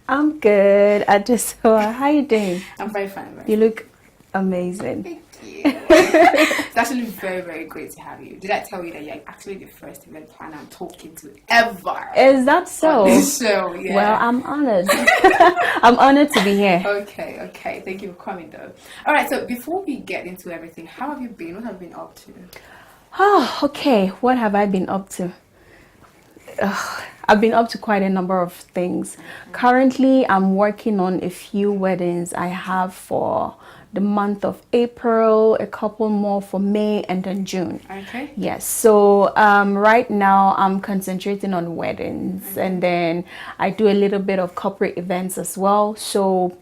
I'm good. Adesuwa, how you doing? I'm very fine, You very fine. look amazing. Thank you. It's actually very, very great to have you. Did I tell you that you're actually the first event planner I'm talking to ever Is that on so? this show? Well, Yeah. I'm honored. I'm honored to be here. Okay, okay. Thank you for coming, though. All right, so before we get into everything, how have you been? What have you been up to? Oh, okay. What have I been up to? I've been up to quite a number of things. Currently, I'm working on a few weddings I have for the month of April, a couple more for May, and then June. Okay. Yes, so right now I'm concentrating on weddings, and then I do a little bit of corporate events as well. So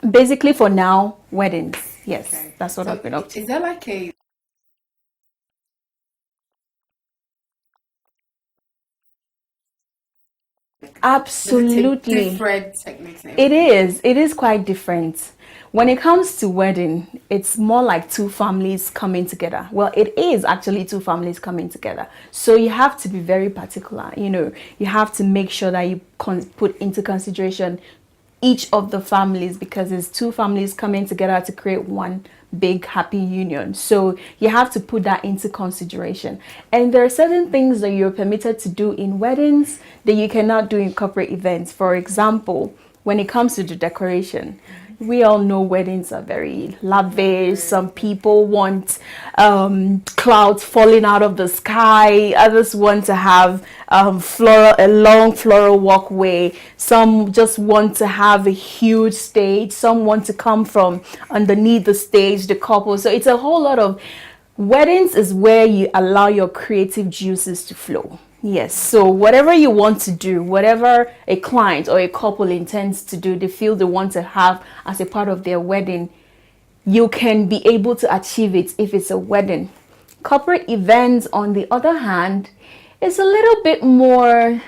basically, for now, weddings. Yes, Okay. that's what So I've been up to. is there like a does it take Absolutely. different techniques and It everything? is. It is quite different. When it comes to wedding, it's more like two families coming together. Well, it is actually two families coming together. So you have to be very particular. You have to make sure that you put into consideration each of the families because it's two families coming together to create one big happy union. So you have to put that into consideration. And there are certain things that you're permitted to do in weddings that you cannot do in corporate events. For example, when it comes to the decoration, we all know weddings are very lavish. Some people want clouds falling out of the sky. Others want to have a long floral walkway. Some just want to have a huge stage. Some want to come from underneath the stage, the couple. So it's a whole lot of weddings is where you allow your creative juices to flow. Yes, so whatever you want to do, whatever a client or a couple intends to do, they feel they want to have as a part of their wedding, you can be able to achieve it if it's a wedding. Corporate events, on the other hand, is a little bit more.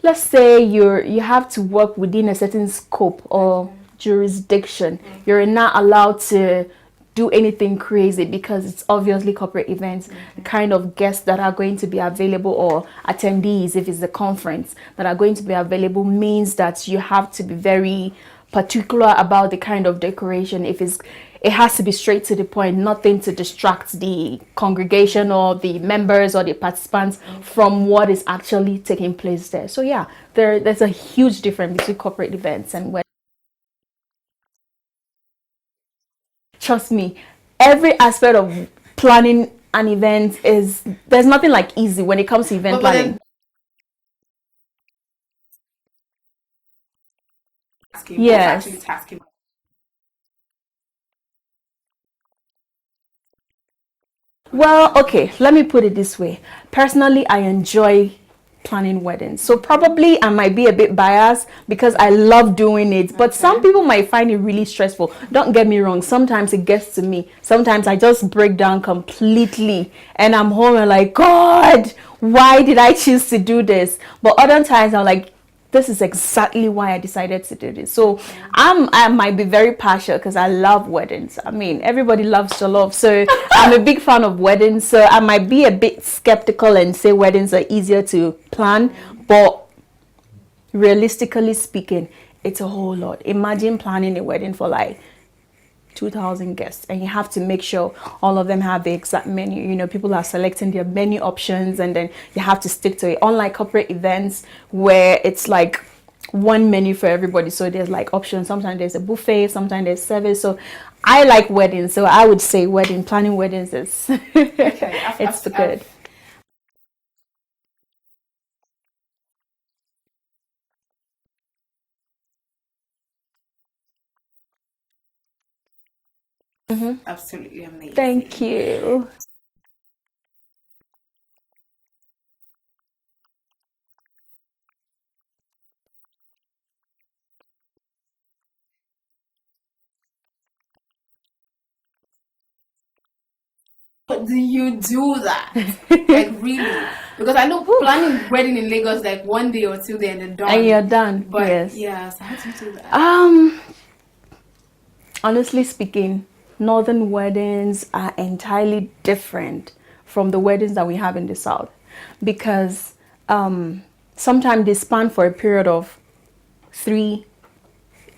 Let's say you have to work within a certain scope or jurisdiction. You're not allowed to do anything crazy because it's obviously corporate events. The kind of guests that are going to be available or attendees, if it's a conference, that are going to be available means that you have to be very particular about the kind of decoration. It has to be straight to the point, nothing to distract the congregation or the members or the participants from what is actually taking place there. So yeah, there's a huge difference between corporate events and weddings. Trust me, every aspect of planning an event is there's nothing like easy when it comes to event But then planning. asking, what's actually Yes. tasking? Well, okay, let me put it this way. Personally, I enjoy planning weddings. So probably I might be a bit biased because I love doing it, but some Okay. people might find it really stressful. Don't get me wrong, sometimes it gets to me. Sometimes I just break down completely and I'm home and like, God, why did I choose to do this? But other times I'm like, this is exactly why I decided to do this. So Okay. I might be very partial because I love weddings. I mean, everybody loves to love. So I'm a big fan of weddings. So I might be a bit skeptical and say weddings are easier to plan, but realistically speaking, it's a whole lot. Imagine planning a wedding for like 2,000 guests and you have to make sure all of them have the exact menu. People are selecting their menu options and then you have to stick to it, unlike corporate events where it's like one menu for everybody. So there's like options. Sometimes there's a buffet, sometimes there's service. So I like weddings, so I would say wedding planning weddings is Okay. it's good. Absolutely Thank amazing. you. But do you do that? Like really? Because I know planning wedding in Lagos like 1 day or 2 day and then And done. you're done. But Yes. yeah, so how do you do that? um Honestly speaking, northern weddings are entirely different from the weddings that we have in the south because sometimes they span for a period of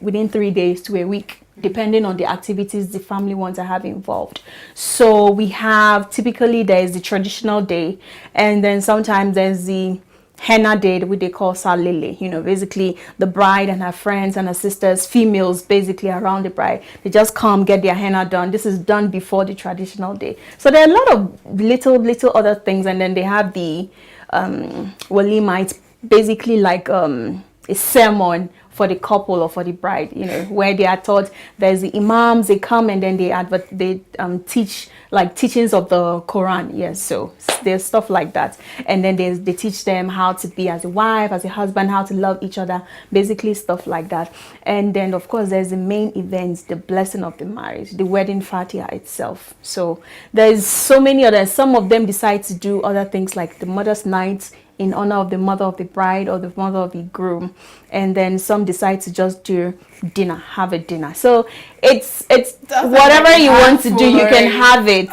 within 3 days to a week, depending on the activities the family wants to have involved. So we have, typically there is the traditional day, and then sometimes there's the henna day, which they call salele. Basically the bride and her friends and her sisters, females basically around the bride, they just come get their henna done. This is done before the traditional day. So there are a lot of little other things, and then they have the walima. It's basically like a sermon for the couple or for the bride, where they are taught. There's the imams, they come and then they teach like teachings of the Quran. Yes, so there's stuff like that, and then they teach them how to be as a wife, as a husband, how to love each other, basically stuff like that. And then of course there's the main events, the blessing of the marriage, the wedding fatiha itself. So there's so many others. Some of them decide to do other things like the mother's night in honor of the mother of the bride or the mother of the groom, and then some decide to just do dinner, have a dinner. So it's whatever you want to do, you can have it.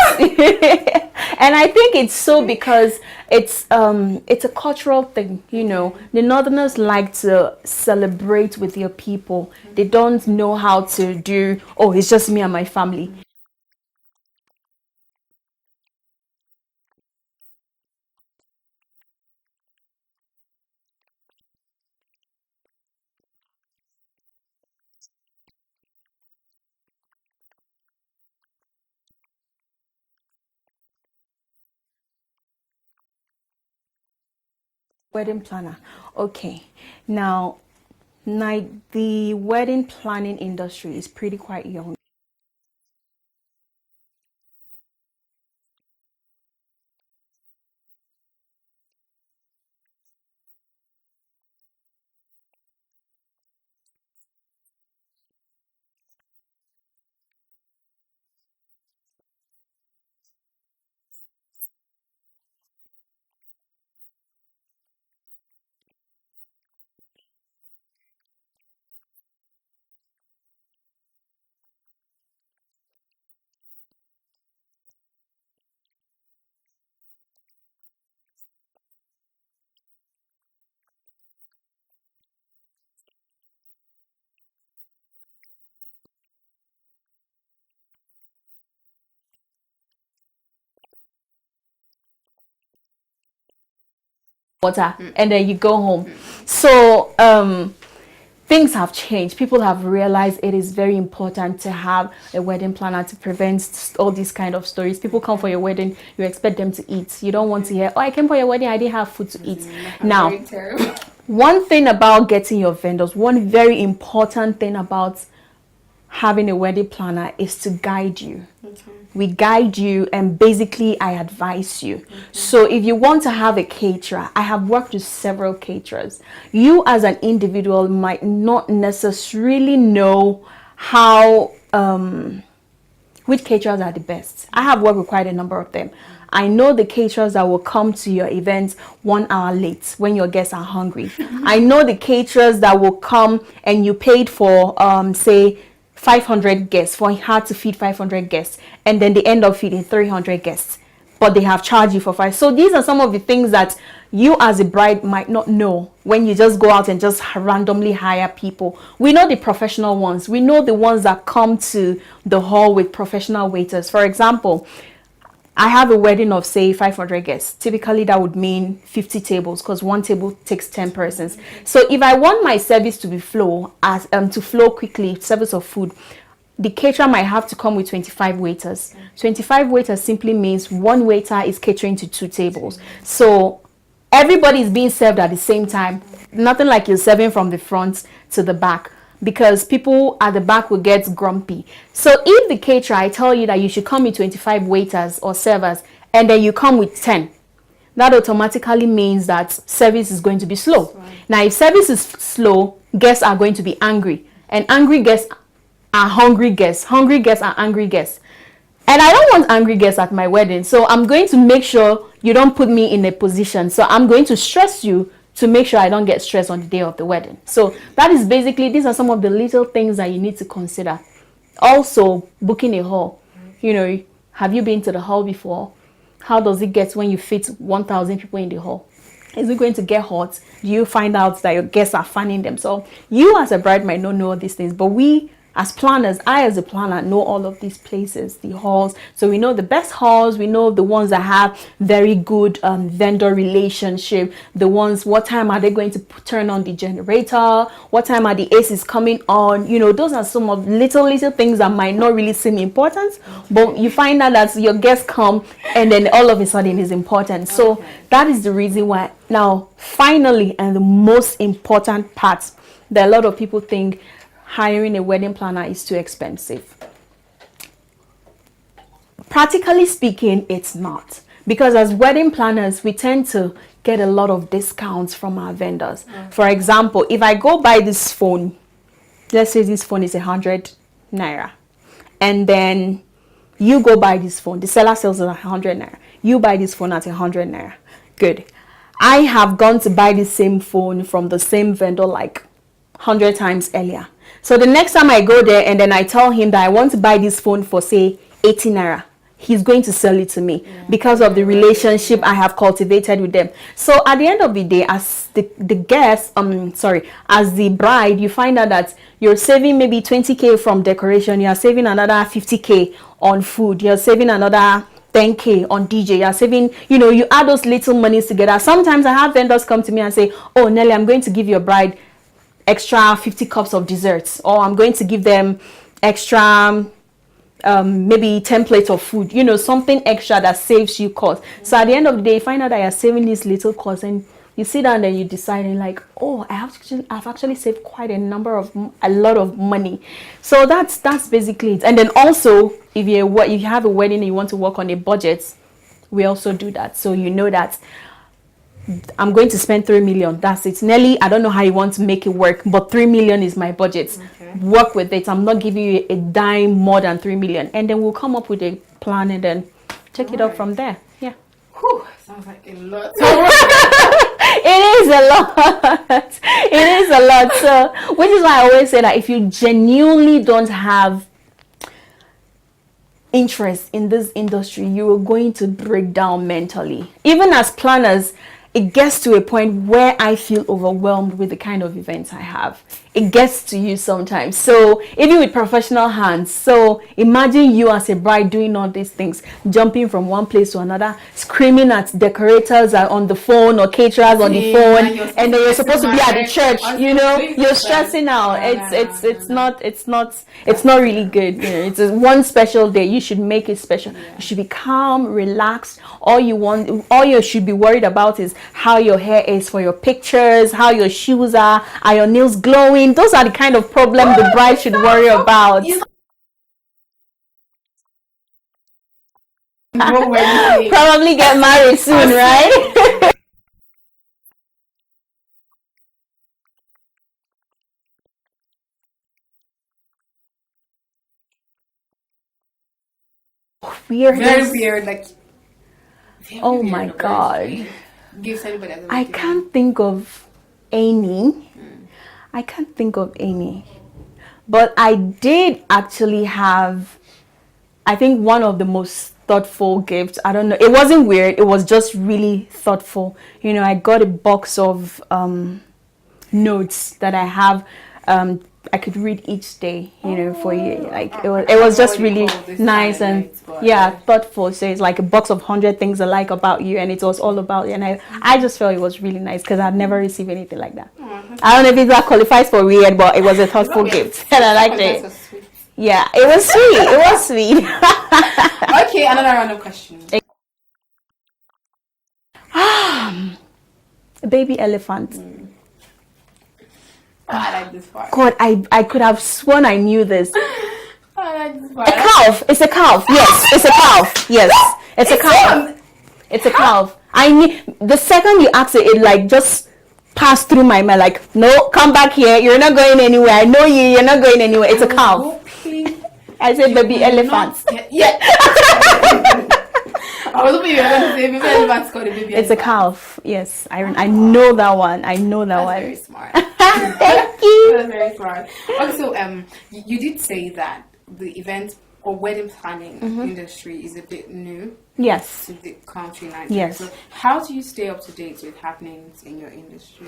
And I think it's so because it's a cultural thing. The Northerners like to celebrate with their people. They don't know how to do, oh, it's just me and my family. Wedding planner. Okay. Now, the wedding planning industry is pretty quite young. Water, and then you go home. So things have changed. People have realized it is very important to have a wedding planner to prevent all these kind of stories. People come for your wedding, you expect them to eat. You don't want to hear, oh, I came for your wedding, I didn't have food to eat. Now, one thing about getting your vendors, one very important thing about having a wedding planner is to guide you. We guide you, and basically I advise you. So if you want to have a caterer, I have worked with several caterers. You as an individual might not necessarily know how which caterers are the best. I have worked with quite a number of them. I know the caterers that will come to your events 1 hour late when your guests are hungry. I know the caterers that will come and you paid for say 500 guests, for hard to feed 500 guests, and then they end up feeding 300 guests, but they have charged you for 5. So these are some of the things that you as a bride might not know when you just go out and just randomly hire people. We know the professional ones. We know the ones that come to the hall with professional waiters. For example, I have a wedding of say 500 guests. Typically that would mean 50 tables, because one table takes 10 persons. So if I want my service to be to flow quickly, service of food, the caterer might have to come with 25 waiters. 25 waiters simply means one waiter is catering to 2 tables. So everybody is being served at the same time. Nothing like you're serving from the front to the back, because people at the back will get grumpy. So if the caterer, I tell you that you should come with 25 waiters or servers, and then you come with 10, that automatically means that service is going to be slow. Right. Now, if service is slow, guests are going to be angry, and angry guests are hungry guests. Hungry guests are angry guests. And I don't want angry guests at my wedding. So I'm going to make sure you don't put me in a position. So I'm going to stress you to make sure I don't get stressed on the day of the wedding. So that is basically, these are some of the little things that you need to consider. Also, booking a hall. Have you been to the hall before? How does it get when you fit 1,000 people in the hall? Is it going to get hot? Do you find out that your guests are fanning themselves? You as a bride might not know all these things, but we as planners, I as a planner know all of these places, the halls. So we know the best halls, we know the ones that have very good vendor relationship, the ones, what time are they going to turn on the generator, what time are the ACs coming on, you know, those are some of little things that might not really seem important, but you find out that your guests come and then all of a sudden it's important. So that is the reason why. Now, finally, and the most important part that a lot of people think hiring a wedding planner is too expensive. Practically speaking, it's not. Because as wedding planners, we tend to get a lot of discounts from our vendors. For example, if I go buy this phone, let's say this phone is 100 naira, and then you go buy this phone, the seller sells it at 100 naira, you buy this phone at 100 naira. Good. I have gone to buy the same phone from the same vendor like 100 times earlier. So the next time I go there and then I tell him that I want to buy this phone for say 80 naira, he's going to sell it to me because of the relationship I have cultivated with them. So at the end of the day, as the guest, as the bride, you find out that you're saving maybe 20k from decoration, you're saving another 50k on food, you're saving another 10k on DJ, you're saving, you know, you add those little monies together. Sometimes I have vendors come to me and say, oh Nelly, I'm going to give your bride extra 50 cups of desserts, or I'm going to give them extra maybe 10 plates of food, you know, something extra that saves you cost. So at the end of the day, you find out that you're saving these little costs, and you sit down and you decide and like, oh, I've actually saved quite a lot of money. So that's basically it. And then also, if you have a wedding and you want to work on a budget, we also do that. So you know that I'm going to spend 3 million. That's it. Nelly, I don't know how you want to make it work, but 3 million is my budget. Work with it. I'm not giving you a dime more than 3 million. And then we'll come up with a plan and then take it up from there. Yeah. Whew, sounds like a lot. It is a lot. It is a lot. So, which is why I always say that if you genuinely don't have interest in this industry, you are going to break down mentally. Even as planners, it gets to a point where I feel overwhelmed with the kind of events I have. It gets to you sometimes. So even with professional hands, so imagine you as a bride doing all these things, jumping from one place to another, screaming at decorators on the phone or caterers on the phone, and then you're supposed to be at the church, you know, you're stressing out. It's not really good. You know, it's one special day. You should make it special. You should be calm, relaxed. All you should be worried about is how your hair is for your pictures, how your shoes are your nails glowing. Those are the kind of problems the bride should worry about. Probably get married soon, right? Weirdness. Very weird, like. Oh my god. Gives anybody I can't think of any. I can't think of any. But I did actually have, I think, one of the most thoughtful gifts. I don't know. It wasn't weird. It was just really thoughtful. You know, I got a box of notes that I have. I could read each day, you know, for you. Like it was just really nice and thoughtful. So it's like a box of 100 things I like about you, and it was all about you. And I just felt it was really nice because I'd never received anything like that. I don't know if that qualifies for weird, but it was a thoughtful gift, and I liked it. Yeah, it was sweet. It was sweet. Okay, another random question. A baby elephant. I like this part. God, I could have sworn I knew this. I like this part. A calf. It's a calf. Yes, it's a calf. Yes, it's a calf. It's a calf. I knew the second you asked it, it like just passed through my mind. Like, no, come back here. You're not going anywhere. I know you. You're not going anywhere. It's a calf. I said baby elephant. Yeah. I was hoping you were going to say baby elephant's called a baby elephant. It's a calf. Yes, I know that one. I know that one. Very smart. Thank you. That's very smart. Also, you did say that the event or wedding planning industry is a bit new Yes. to the country, Nigeria. Yes. So how do you stay up to date with happenings in your industry?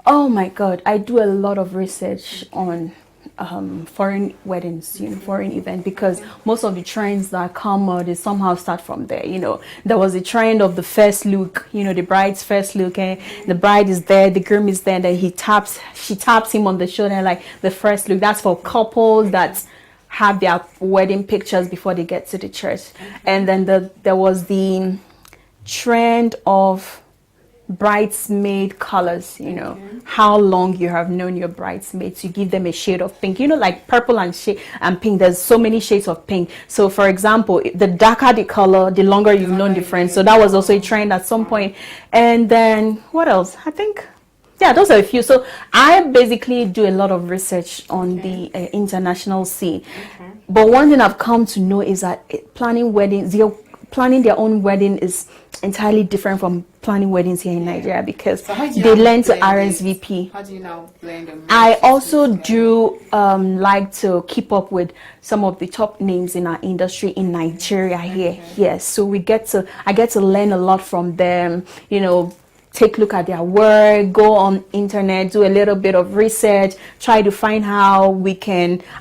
Oh my God, I do a lot of research on foreign weddings, foreign events, because most of the trends that come out, they somehow start from there. There was a trend of the first look, the bride's first look, and the bride is there, the groom is there, and then she taps him on the shoulder, like the first look. That's for couples that have their wedding pictures before they get to the church. And then there was the trend of bridesmaid colors, how long you have known your bridesmaids, you give them a shade of pink, like purple and pink. There's so many shades of pink. So for example, the darker the color, the longer you've known the friend. So that was also a trend at some point. And then what else? I think, yeah, those are a few. So I basically do a lot of research on the international scene. But one thing I've come to know is that planning their own wedding is entirely different from planning weddings here in Nigeria, because they learn to RSVP. How do you now blend them? I also do like to keep up with some of the top names in our industry in Nigeria here. Yes, so I get to learn a lot from them, take a look at their work, go on internet, do a little bit of research, try to find how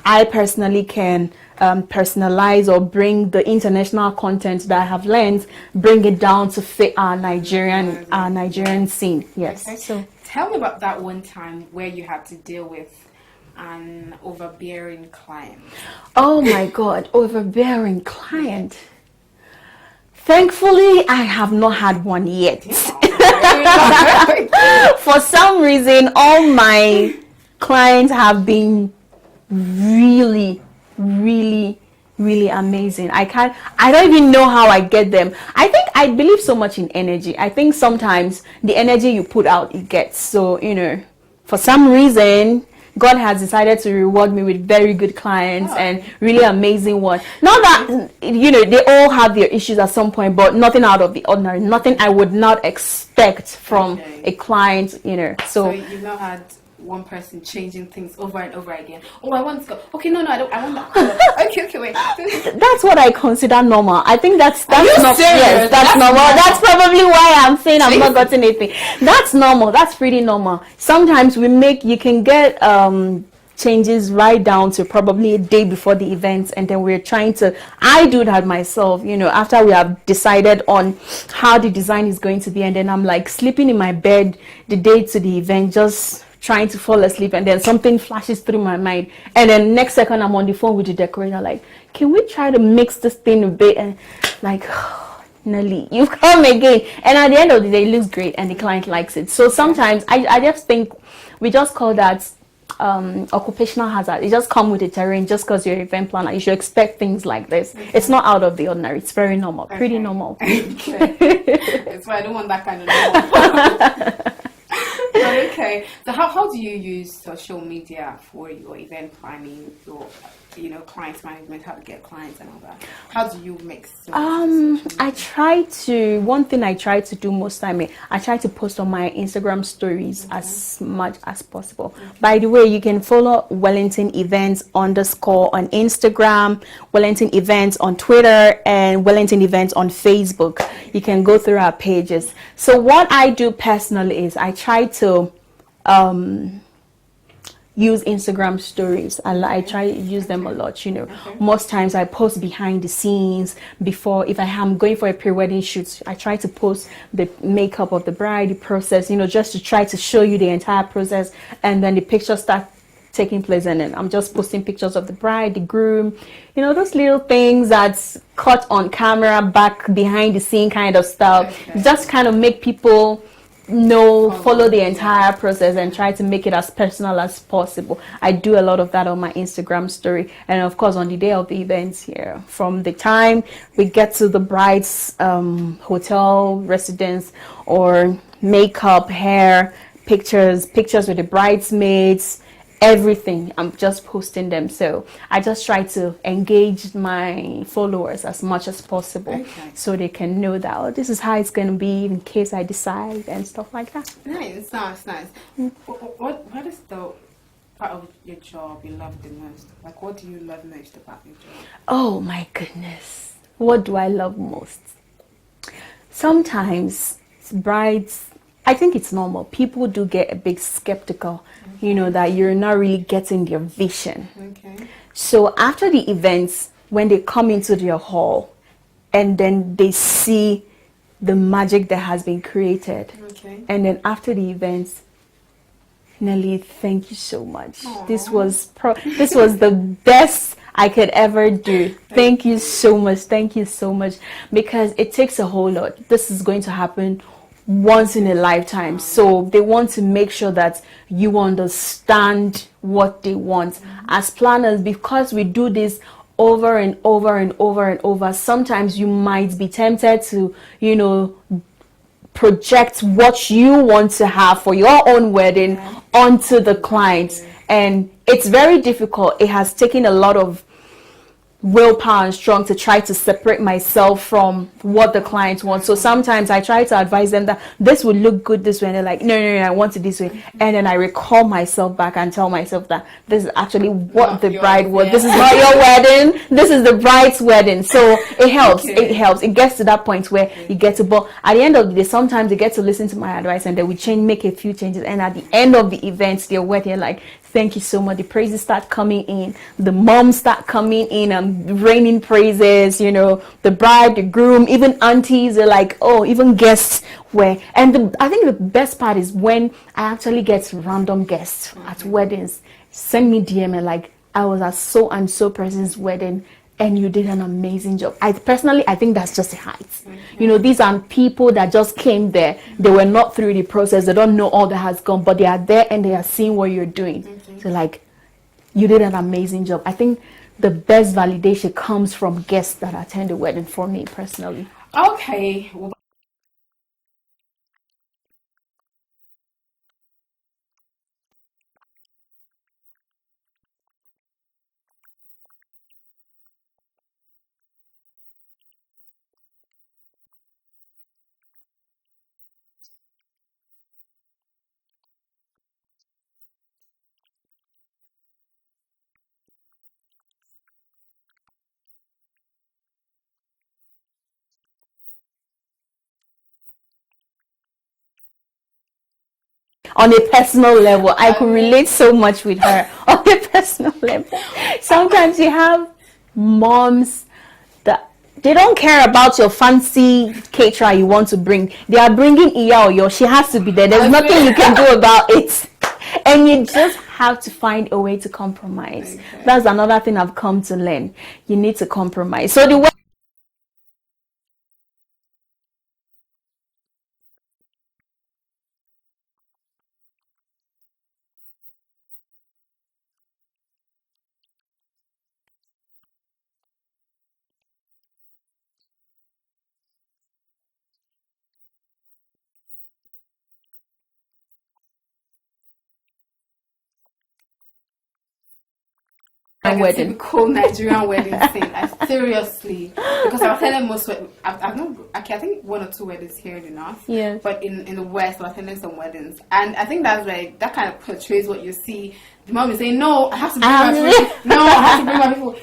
I personally can personalize or bring the international content that I have learned, bring it down to fit our Nigerian scene. Yes. Okay. So tell me about that one time where you had to deal with an overbearing client. Oh my God, overbearing client. Thankfully, I have not had one yet. For some reason, all my clients have been really, really, really amazing. I don't even know how I get them. I believe so much in energy. I think sometimes the energy you put out, it gets. So, for some reason, God has decided to reward me with very good clients and really amazing ones. Not that, they all have their issues at some point, but nothing out of the ordinary. Nothing I would not expect from a client, So you've not had one person changing things over and over again. Oh, I want to go. Okay, no, I don't. I want that color. Okay, wait. That's what I consider normal. I think that's not serious? Yes, that's normal. That's probably why I'm saying I've not gotten anything. That's normal. That's pretty normal. Sometimes you can get changes right down to probably a day before the event, and then I do that myself, after we have decided on how the design is going to be, and then I'm like sleeping in my bed the day to the event, just trying to fall asleep, and then something flashes through my mind, and then next second I'm on the phone with the decorator, like, can we try to mix this thing a bit? And like, Nelly, you've come again. And at the end of the day, it looks great and the client likes it. So sometimes I just think we just call that occupational hazard. It just comes with the terrain. Just because you're an event planner, you should expect things like this. It's not out of the ordinary. It's very normal. Pretty normal. That's why I don't want that kind of normal. Okay, so how do you use social media for your event planning, your client management, how to get clients and all that? How do you mix? One thing I try to do most time, I try to post on my Instagram stories as much as possible. By the way, you can follow Wellington Events _ on Instagram, Wellington Events on Twitter, and Wellington Events on Facebook. You can go through our pages. So what I do personally is I try to use Instagram stories. I try to use them a lot, Most times I post behind the scenes before. If I am going for a pre-wedding shoot, I try to post the makeup of the bride, the process, just to try to show you the entire process, and then the pictures start taking place, and then I'm just posting pictures of the bride, the groom, those little things that's caught on camera, back behind the scene kind of stuff. Just kind of make people follow the entire process and try to make it as personal as possible. I do a lot of that on my Instagram story, and of course on the day of the events here, from the time we get to the bride's hotel residence, or makeup, hair, pictures with the bridesmaids, everything. I'm just posting them. So I just try to engage my followers as much as possible, so they can know that this is how it's going to be in case I decide, and stuff like that. Nice. What is the part of your job you love the most? Like, what do you love most about your job? Oh my goodness. What do I love most? Sometimes brides, I think it's normal. People do get a bit skeptical, that you're not really getting their vision. Okay. So after the events, when they come into their hall and then they see the magic that has been created. Okay. And then after the events, Nelly, thank you so much. Aww. This was the best I could ever do. Thank you so much. Thank you so much. Because it takes a whole lot. This is going to happen once in a lifetime. So they want to make sure that you understand what they want. As planners, because we do this over and over and over and over, sometimes you might be tempted to, project what you want to have for your own wedding onto the client. And it's very difficult. It has taken a lot of willpower and strong to try to separate myself from what the client wants. So sometimes I try to advise them that this would look good this way, and they're like, no, I want it this way. And then I recall myself back and tell myself that this is actually what Not the yours, bride was. yeah. This is not your wedding. This is the bride's wedding. So it helps. Okay. It helps. It gets to that point where you get to, but at the end of the day, sometimes they get to listen to my advice and they will make a few changes. And at the end of the event, their wedding, like, thank you so much. The praises start coming in. The moms start coming in and raining praises. The bride, the groom, even aunties are like, oh, even guests were. And I think the best part is when I actually get random guests at weddings send me DM and like, I was at so and so person's wedding and you did an amazing job. I think that's just a height. These are people that just came there. They were not through the process. They don't know all that has gone, but they are there and they are seeing what you're doing. So like, you did an amazing job. I think the best validation comes from guests that attend the wedding, for me personally. Okay. Well, On a personal level, I could relate so much with her. On a personal level, sometimes you have moms that they don't care about your fancy caterer you want to bring. They are bringing Iya or Yo. She has to be there. There's nothing you can do about it. And you just have to find a way to compromise. Okay. That's another thing I've come to learn. You need to compromise. So the way like a wedding. typical Nigerian wedding thing. Like, seriously, because I've attended most. I've not. Okay, I think one or two weddings here in the north. Yeah. But in the west, I've attended some weddings, and I think that's like that kind of portrays what you see. The mom is saying, "No, I have to bring my people. No, I have to bring my people."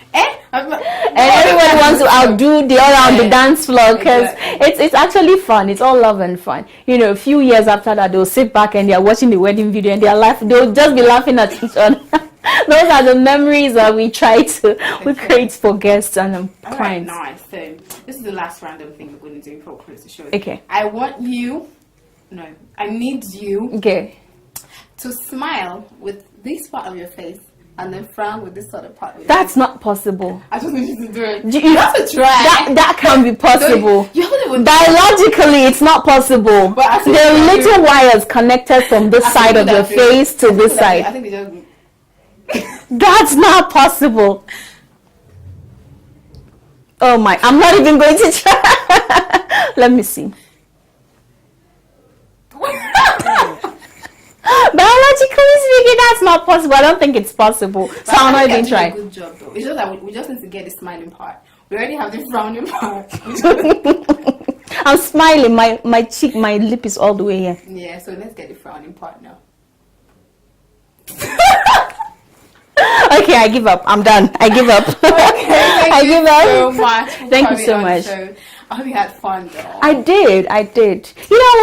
And everyone wants to outdo the other on the dance floor because it's actually fun. It's all love and fun. A few years after that, they'll sit back and they're watching the wedding video and they'll just be laughing at each other. Those are the memories that we try to we create for guests and clients. Right, nice. So this is the last random thing we're going to do before we close the show. Okay. I need you. Okay. To smile with this part of your face and then frown with this other part of your That's face. not possible. I just need you to do it. You have to try. That can be possible. You haven't even biologically, it's not possible. But there are little wires connected from this side of your face to this side. I think they just. That's not possible. Oh my! I'm not even going to try. Let me see. Biologically speaking, that's not possible. I don't think it's possible. So I'm not even trying. Good job, though. It's just that we just need to get the smiling part. We already have the frowning part. I'm smiling. My cheek, my lip is all the way here. Yeah. So let's get the frowning part now. Okay, I give up. I'm done. I give up. Okay, I give up. so much. Thank you so much. I hope you had fun though. I did. I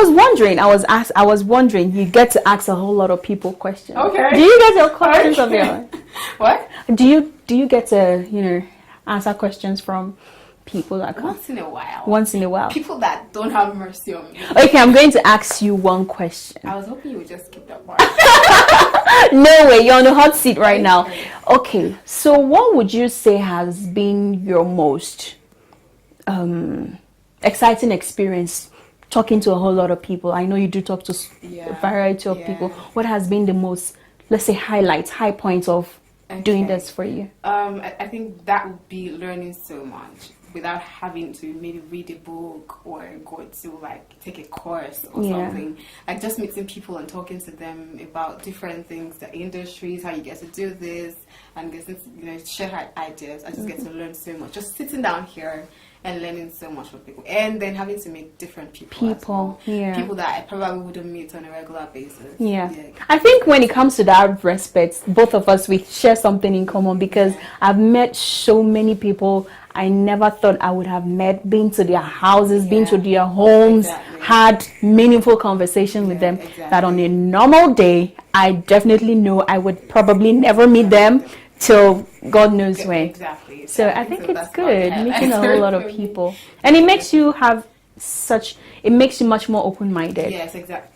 was wondering. I was wondering. You get to ask a whole lot of people questions. Okay. Do you get your questions of your own? What? Do you get to answer questions from people that come Once in a while. once in a while? People that don't have mercy on me. Okay, I'm going to ask you one question. I was hoping you would just keep that part. No way, you're on the hot seat right now. Okay, so what would you say has been your most exciting experience talking to a whole lot of people? I know you do talk to a variety of people. What has been the most, let's say, high points of doing this for you? I think that would be learning so much without having to maybe read a book or go to like take a course or something. Like just meeting people and talking to them about different things, the industries, how you get to do this, and getting to share ideas. I just get to learn so much. Just sitting down here and learning so much from people, and then having to meet different people people that I probably wouldn't meet on a regular basis. I think when it comes to that respect, both of us, we share something in common, because I've met so many people I never thought I would have met, been to their houses, been to their homes, had meaningful conversation with them, that on a normal day I definitely know I would probably never meet them till God knows when. So I think it's good meeting a whole lot of people, and it makes you much more open-minded. Yes, exactly.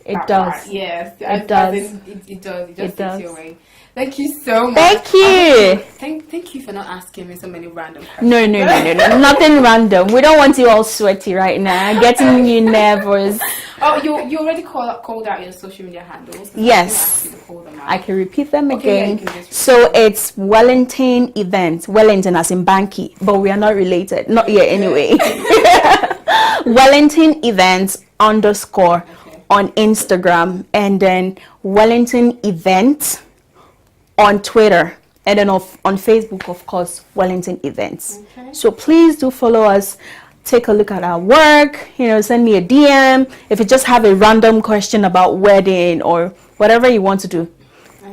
It does. Yes, it does. It does. It just takes you away. Thank you so much. Thank you. Thank you for not asking me so many random questions. No. Nothing random. We don't want you all sweaty right now, getting you nervous. Oh, you already called out your social media handles. Yes. I can repeat them again. So it's Wellington Events. Wellington as in Banky, but we are not related. Not yet anyway. Wellington Events _ on Instagram, and then Wellington Events on Twitter, and then on Facebook, of course, Wellington Events. So please do follow us. Take a look at our work, send me a DM if you just have a random question about wedding or whatever you want to do.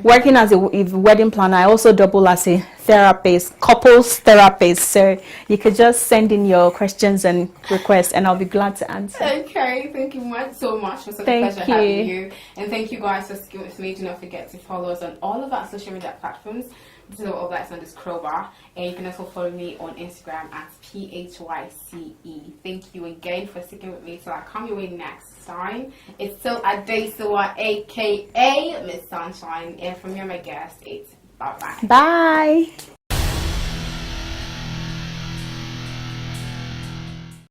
Working as a wedding planner, I also double as a therapist, couples therapist. So you could just send in your questions and requests, and I'll be glad to answer. Okay, thank you so much. It was a pleasure having you. And thank you guys for sticking with me. Do not forget to follow us on all of our social media platforms. This is all that's on this crowbar, and you can also follow me on Instagram at PHYCE. Thank you again for sticking with me till I come your way next time. It's still Adesuwa, aka Miss Sunshine, and from here, my guest, it's bye.